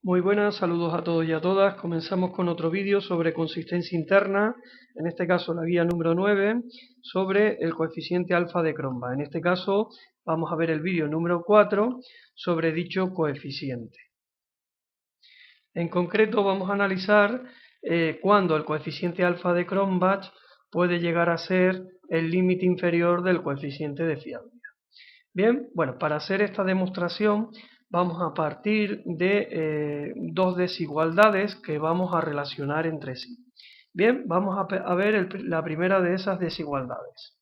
Muy buenas, saludos a todos y a todas. Comenzamos con otro vídeo sobre consistencia interna, en este caso la guía número 9, sobre el coeficiente alfa de Cronbach. En este caso vamos a ver el vídeo número 4 sobre dicho coeficiente. En concreto vamos a analizar cuándo el coeficiente alfa de Cronbach puede llegar a ser el límite inferior del coeficiente de fiabilidad. Bien, bueno, para hacer esta demostración vamos a partir de dos desigualdades que vamos a relacionar entre sí. Bien, vamos a ver la primera de esas desigualdades.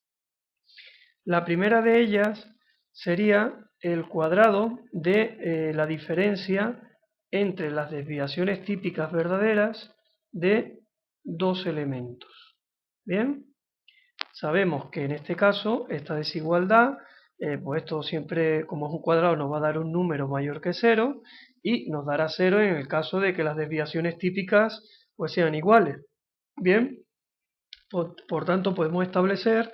La primera de ellas sería el cuadrado de la diferencia entre las desviaciones típicas verdaderas de dos elementos. Bien, sabemos que en este caso esta desigualdad, pues esto siempre, como es un cuadrado, nos va a dar un número mayor que 0 y nos dará 0 en el caso de que las desviaciones típicas pues sean iguales. Bien, por tanto podemos establecer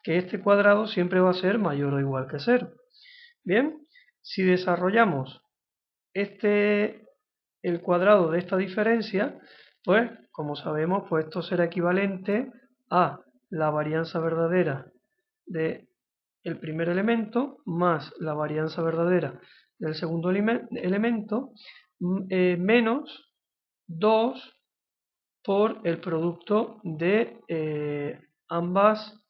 que este cuadrado siempre va a ser mayor o igual que 0. Bien, si desarrollamos el cuadrado de esta diferencia, pues como sabemos, pues esto será equivalente a la varianza verdadera del primer elemento más la varianza verdadera del segundo elemento menos 2 por el producto de ambas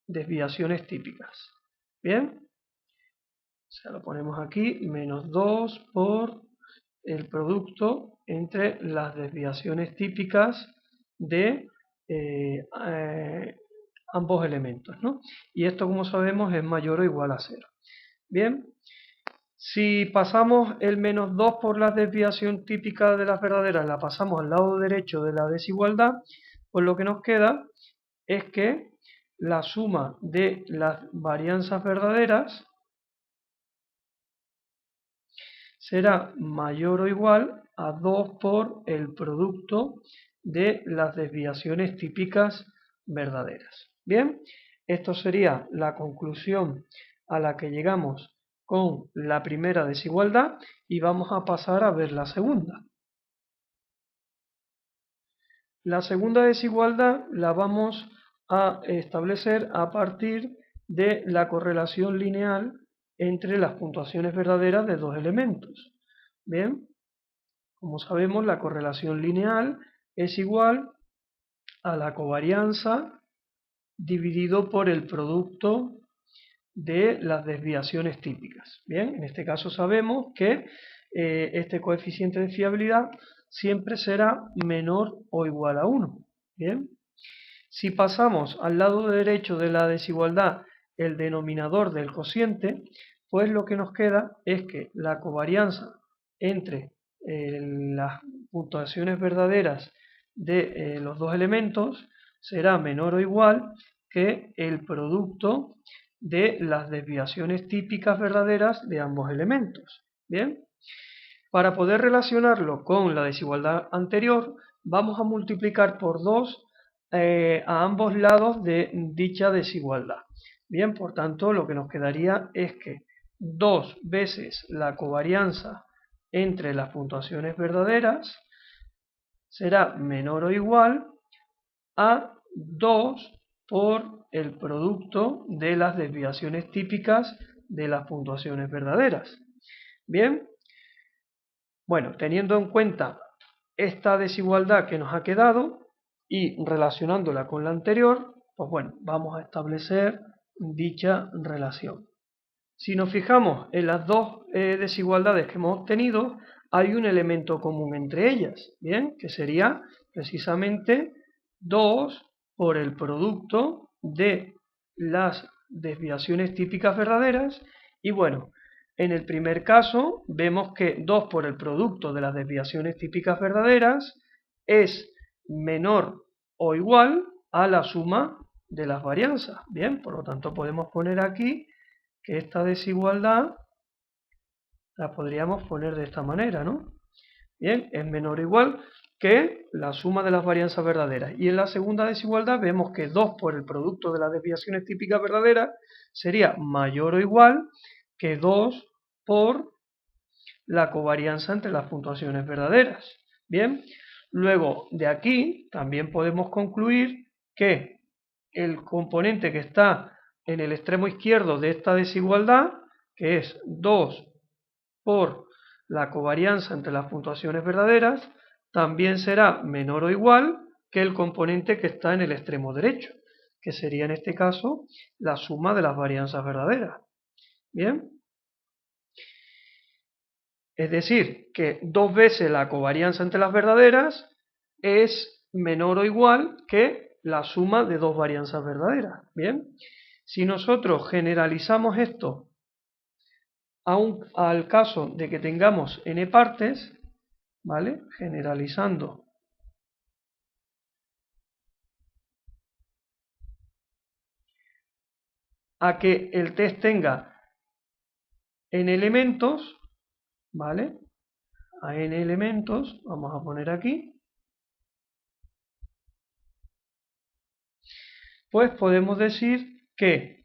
desviaciones típicas. Bien, o sea, lo ponemos aquí, menos 2 por el producto entre las desviaciones típicas de ambos elementos, ¿no? Y esto, como sabemos, es mayor o igual a 0. Bien, si pasamos el menos 2 por la desviación típica de las verdaderas, la pasamos al lado derecho de la desigualdad, pues lo que nos queda es que la suma de las varianzas verdaderas será mayor o igual a 2 por el producto de las desviaciones típicas verdaderas. Bien, esto sería la conclusión a la que llegamos con la primera desigualdad y vamos a pasar a ver la segunda. La segunda desigualdad la vamos a establecer a partir de la correlación lineal entre las puntuaciones verdaderas de dos elementos. Bien, como sabemos, la correlación lineal es igual a la covarianza dividido por el producto de las desviaciones típicas. Bien, en este caso sabemos que este coeficiente de fiabilidad siempre será menor o igual a 1. Bien, si pasamos al lado derecho de la desigualdad el denominador del cociente, pues lo que nos queda es que la covarianza entre las puntuaciones verdaderas de los dos elementos será menor o igual que el producto de las desviaciones típicas verdaderas de ambos elementos. Bien, para poder relacionarlo con la desigualdad anterior, vamos a multiplicar por 2 a ambos lados de dicha desigualdad. Bien, por tanto, lo que nos quedaría es que 2 veces la covarianza entre las puntuaciones verdaderas será menor o igual a 2 por el producto de las desviaciones típicas de las puntuaciones verdaderas. Bien, bueno, teniendo en cuenta esta desigualdad que nos ha quedado y relacionándola con la anterior, pues bueno, vamos a establecer dicha relación. Si nos fijamos en las dos desigualdades que hemos obtenido, hay un elemento común entre ellas, ¿bien? Que sería precisamente 2 por el producto de las desviaciones típicas verdaderas y bueno, en el primer caso vemos que 2 por el producto de las desviaciones típicas verdaderas es menor o igual a la suma de las varianzas. Bien, por lo tanto podemos poner aquí que esta desigualdad la podríamos poner de esta manera, ¿no? Bien, es menor o igual que la suma de las varianzas verdaderas. Y en la segunda desigualdad vemos que 2 por el producto de las desviaciones típicas verdaderas sería mayor o igual que 2 por la covarianza entre las puntuaciones verdaderas. Bien, luego de aquí también podemos concluir que el componente que está en el extremo izquierdo de esta desigualdad, que es 2 por la covarianza entre las puntuaciones verdaderas, también será menor o igual que el componente que está en el extremo derecho, que sería en este caso la suma de las varianzas verdaderas. Bien, es decir, que 2 veces la covarianza entre las verdaderas es menor o igual que la suma de 2 varianzas verdaderas. Bien, si nosotros generalizamos esto al caso de que tengamos n partes, ¿vale? Generalizando a que el test tenga n elementos, ¿vale? A n elementos, vamos a poner aquí, pues podemos decir que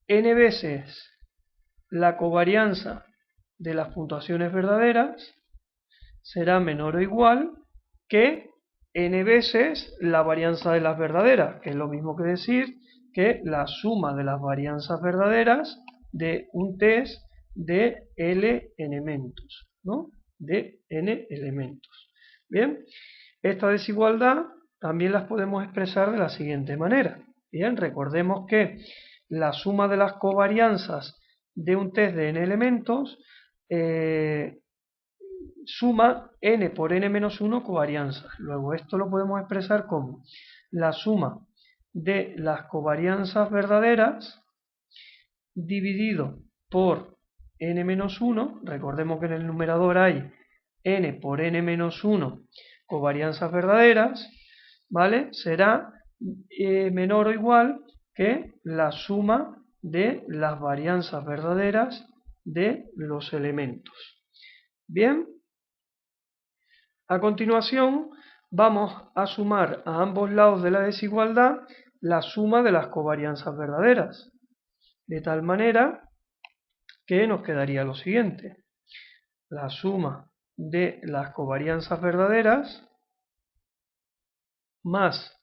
n veces la covarianza de las puntuaciones verdaderas será menor o igual que n veces la varianza de las verdaderas, que es lo mismo que decir que la suma de las varianzas verdaderas de un test de L elementos, ¿no? De n elementos. Bien, esta desigualdad también las podemos expresar de la siguiente manera. Bien, recordemos que la suma de las covarianzas de un test de n elementos suma n por n menos 1 covarianzas. Luego esto lo podemos expresar como la suma de las covarianzas verdaderas dividido por n menos 1. Recordemos que en el numerador hay n por n menos 1 covarianzas verdaderas, ¿vale? Será menor o igual que la suma de las varianzas verdaderas de los elementos. Bien, a continuación vamos a sumar a ambos lados de la desigualdad la suma de las covarianzas verdaderas, de tal manera que nos quedaría lo siguiente: la suma de las covarianzas verdaderas más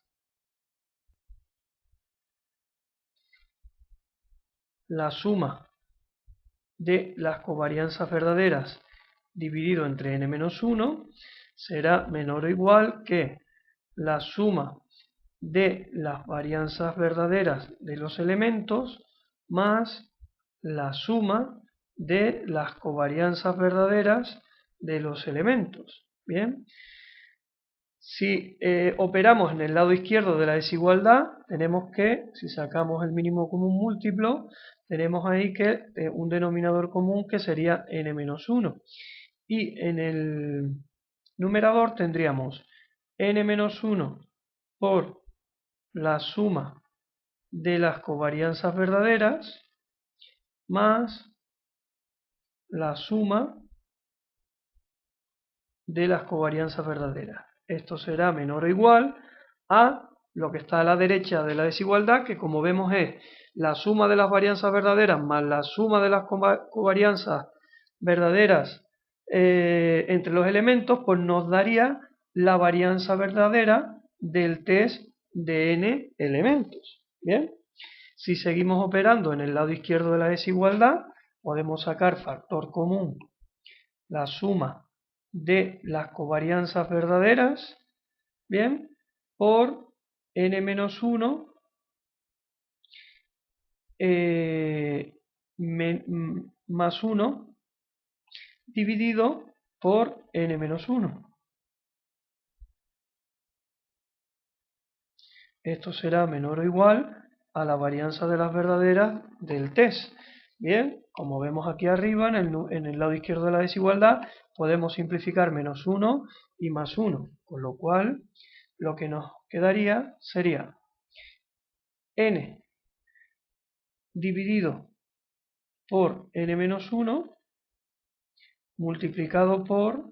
la suma de las covarianzas verdaderas dividido entre n menos 1 será menor o igual que la suma de las varianzas verdaderas de los elementos más la suma de las covarianzas verdaderas de los elementos. Bien, si operamos en el lado izquierdo de la desigualdad, tenemos que, si sacamos el mínimo común múltiplo, tenemos ahí que un denominador común que sería n menos 1. Y en el numerador tendríamos n menos 1 por la suma de las covarianzas verdaderas más la suma de las covarianzas verdaderas. Esto será menor o igual a lo que está a la derecha de la desigualdad, que como vemos es la suma de las varianzas verdaderas más la suma de las covarianzas verdaderas entre los elementos, pues nos daría la varianza verdadera del test de n elementos. Bien, si seguimos operando en el lado izquierdo de la desigualdad, podemos sacar factor común la suma de las covarianzas verdaderas, bien, por n menos 1 más 1 dividido por n menos 1. Esto será menor o igual a la varianza de las verdaderas del test. Bien, como vemos aquí arriba, en el lado izquierdo de la desigualdad, podemos simplificar menos 1 y más 1, con lo cual lo que nos quedaría sería n dividido por n menos 1 multiplicado por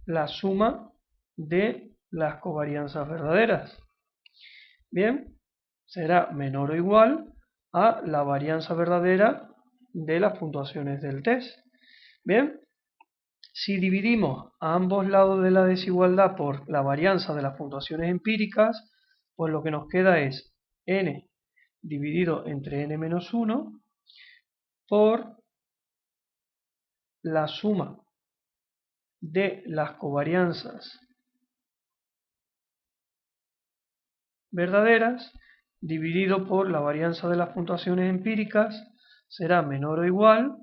la suma de las covarianzas verdaderas. Bien, será menor o igual a la varianza verdadera de las puntuaciones del test. Bien, si dividimos a ambos lados de la desigualdad por la varianza de las puntuaciones empíricas, pues lo que nos queda es n dividido entre n menos 1 por la suma de las covarianzas verdaderas dividido por la varianza de las puntuaciones empíricas será menor o igual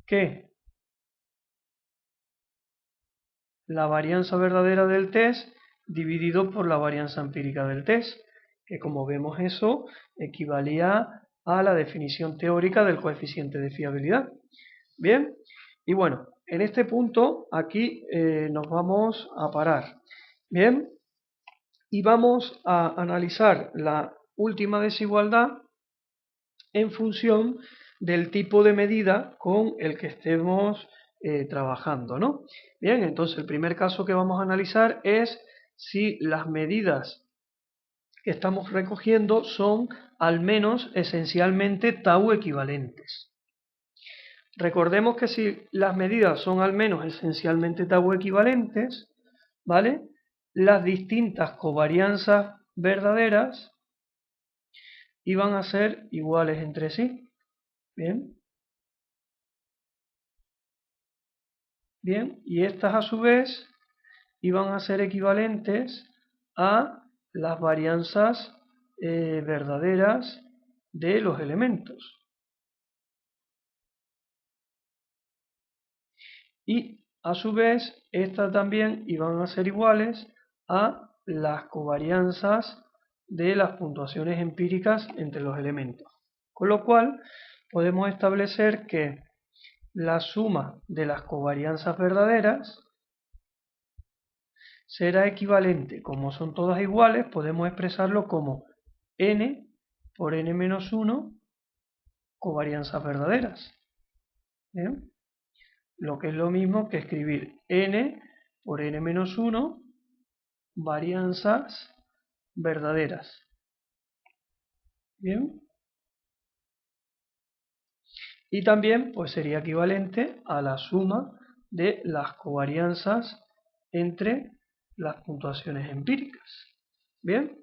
que la varianza verdadera del test dividido por la varianza empírica del test, que como vemos eso equivalía a la definición teórica del coeficiente de fiabilidad. Bien, y bueno, en este punto aquí nos vamos a parar. Bien, y vamos a analizar la última desigualdad en función del tipo de medida con el que estemos trabajando, ¿no? Bien, entonces el primer caso que vamos a analizar es si las medidas que estamos recogiendo son al menos esencialmente tau equivalentes. Recordemos que si las medidas son al menos esencialmente tau equivalentes, ¿vale? Las distintas covarianzas verdaderas iban a ser iguales entre sí. Bien. Bien, y estas a su vez iban a ser equivalentes a las varianzas verdaderas de los elementos. Y a su vez, estas también iban a ser iguales a las covarianzas de las puntuaciones empíricas entre los elementos. Con lo cual, podemos establecer que la suma de las covarianzas verdaderas será equivalente, como son todas iguales, podemos expresarlo como n por n menos 1 covarianzas verdaderas. ¿Bien? Lo que es lo mismo que escribir n por n menos 1 varianzas verdaderas. Bien. Y también pues sería equivalente a la suma de las covarianzas entre las puntuaciones empíricas. Bien.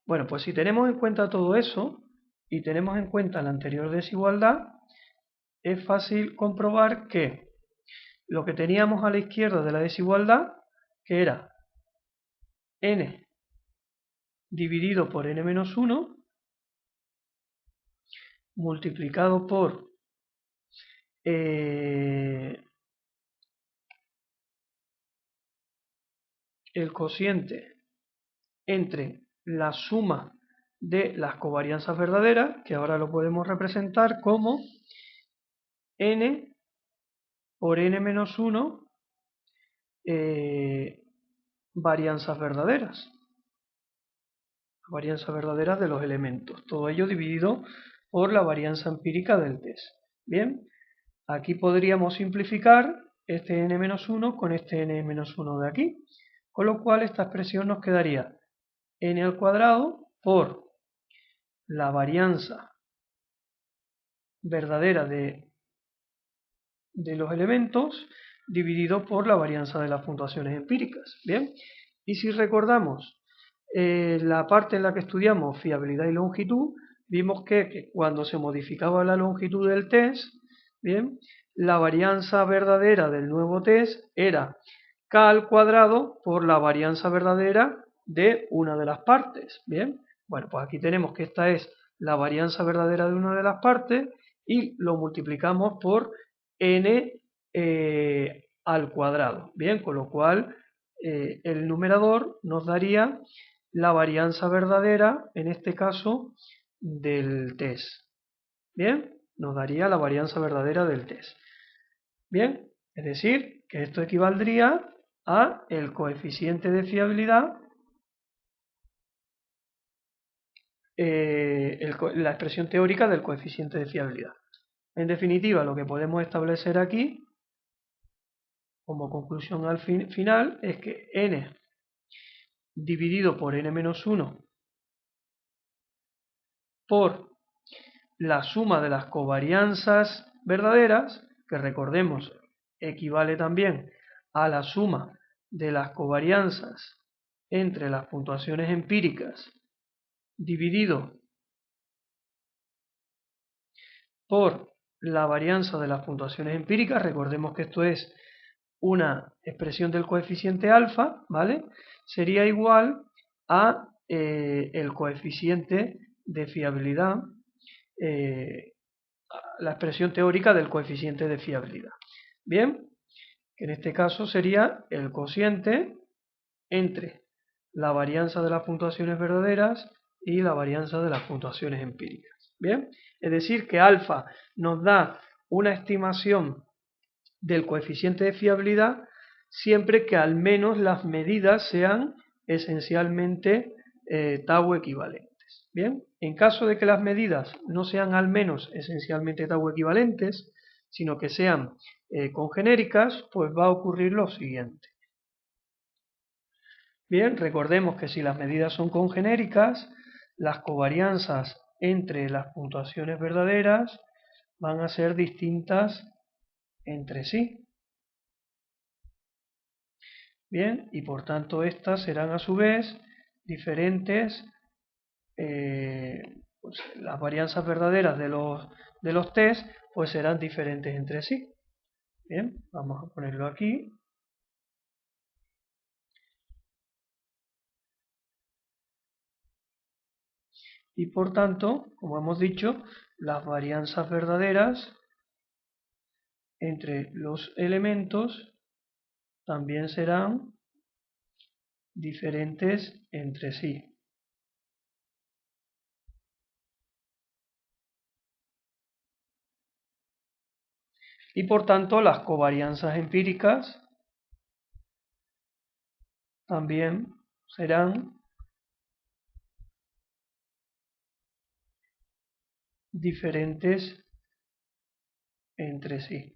Bueno, pues si tenemos en cuenta todo eso y tenemos en cuenta la anterior desigualdad, es fácil comprobar que lo que teníamos a la izquierda de la desigualdad, que era n dividido por n menos 1, multiplicado por el cociente entre la suma de las covarianzas verdaderas, que ahora lo podemos representar como n por n menos 1 varianzas verdaderas. Varianzas verdaderas de los elementos. Todo ello dividido por la varianza empírica del test. Bien, aquí podríamos simplificar este n-1 con este n-1 de aquí. Con lo cual esta expresión nos quedaría n al cuadrado por la varianza verdadera de los elementos dividido por la varianza de las puntuaciones empíricas. Bien, y si recordamos la parte en la que estudiamos fiabilidad y longitud, vimos que cuando se modificaba la longitud del test, bien, la varianza verdadera del nuevo test era k al cuadrado por la varianza verdadera de una de las partes. Bien, bueno, pues aquí tenemos que esta es la varianza verdadera de una de las partes y lo multiplicamos por n al cuadrado. Bien, con lo cual el numerador nos daría la varianza verdadera, en este caso, del test. Bien, nos daría la varianza verdadera del test. Bien, es decir, que esto equivaldría a el coeficiente de fiabilidad, la expresión teórica del coeficiente de fiabilidad. En definitiva, lo que podemos establecer aquí, como conclusión al final, es que n dividido por n-1 por la suma de las covarianzas verdaderas, que recordemos equivale también a la suma de las covarianzas entre las puntuaciones empíricas dividido por la varianza de las puntuaciones empíricas. Recordemos que esto es una expresión del coeficiente alfa, ¿vale? Sería igual a el coeficiente de fiabilidad, la expresión teórica del coeficiente de fiabilidad. Bien, que en este caso sería el cociente entre la varianza de las puntuaciones verdaderas y la varianza de las puntuaciones empíricas. Bien, es decir, que alfa nos da una estimación del coeficiente de fiabilidad siempre que al menos las medidas sean esencialmente tau equivalentes. Bien, en caso de que las medidas no sean al menos esencialmente tau equivalentes, sino que sean congenéricas, pues va a ocurrir lo siguiente. Bien, recordemos que si las medidas son congenéricas, las covarianzas entre las puntuaciones verdaderas van a ser distintas entre sí. Bien, y por tanto estas serán a su vez diferentes, pues las varianzas verdaderas de los test pues serán diferentes entre sí. Bien, vamos a ponerlo aquí. Y por tanto, como hemos dicho, las varianzas verdaderas entre los elementos también serán diferentes entre sí. Y por tanto, las covarianzas empíricas también serán diferentes entre sí.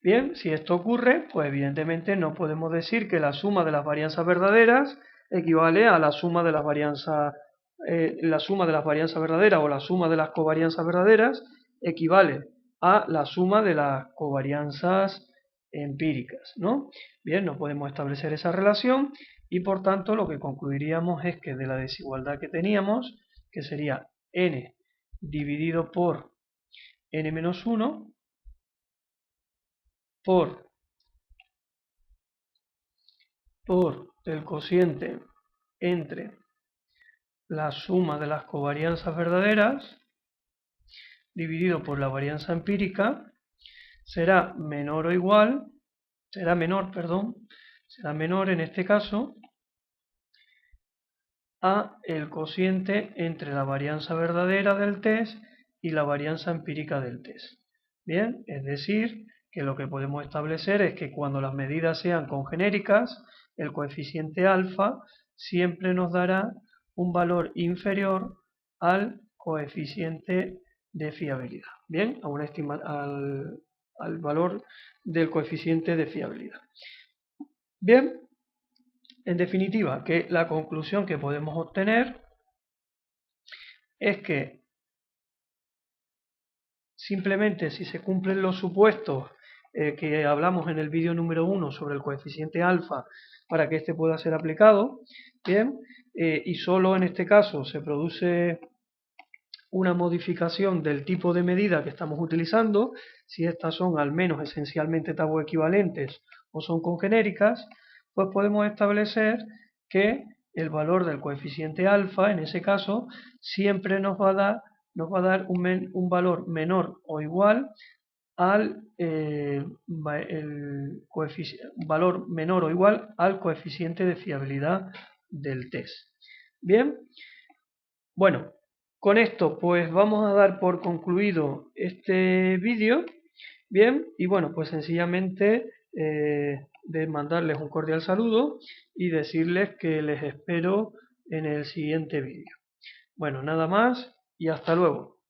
Bien, si esto ocurre, pues evidentemente no podemos decir que la suma de las varianzas verdaderas equivale a la suma de las varianzas, verdaderas o la suma de las covarianzas verdaderas equivale a la suma de las covarianzas empíricas, ¿no? Bien, no podemos establecer esa relación y por tanto lo que concluiríamos es que de la desigualdad que teníamos, que sería n dividido por n-1, por el cociente entre la suma de las covarianzas verdaderas dividido por la varianza empírica será menor en este caso a el cociente entre la varianza verdadera del test y la varianza empírica del test. Bien, es decir, que lo que podemos establecer es que cuando las medidas sean congenéricas, el coeficiente alfa siempre nos dará un valor inferior al coeficiente de fiabilidad. Bien, al valor del coeficiente de fiabilidad. Bien, en definitiva, que la conclusión que podemos obtener es que simplemente si se cumplen los supuestos que hablamos en el vídeo número 1 sobre el coeficiente alfa para que este pueda ser aplicado, bien, y solo en este caso se produce una modificación del tipo de medida que estamos utilizando, si estas son al menos esencialmente tau equivalentes o son congenéricas, pues podemos establecer que el valor del coeficiente alfa, en ese caso, siempre nos va a dar un valor menor o igual al valor menor o igual al coeficiente de fiabilidad del test. Bien, bueno, con esto pues vamos a dar por concluido este vídeo. Bien, y bueno, pues sencillamente de mandarles un cordial saludo y decirles que les espero en el siguiente vídeo. Bueno, nada más y hasta luego.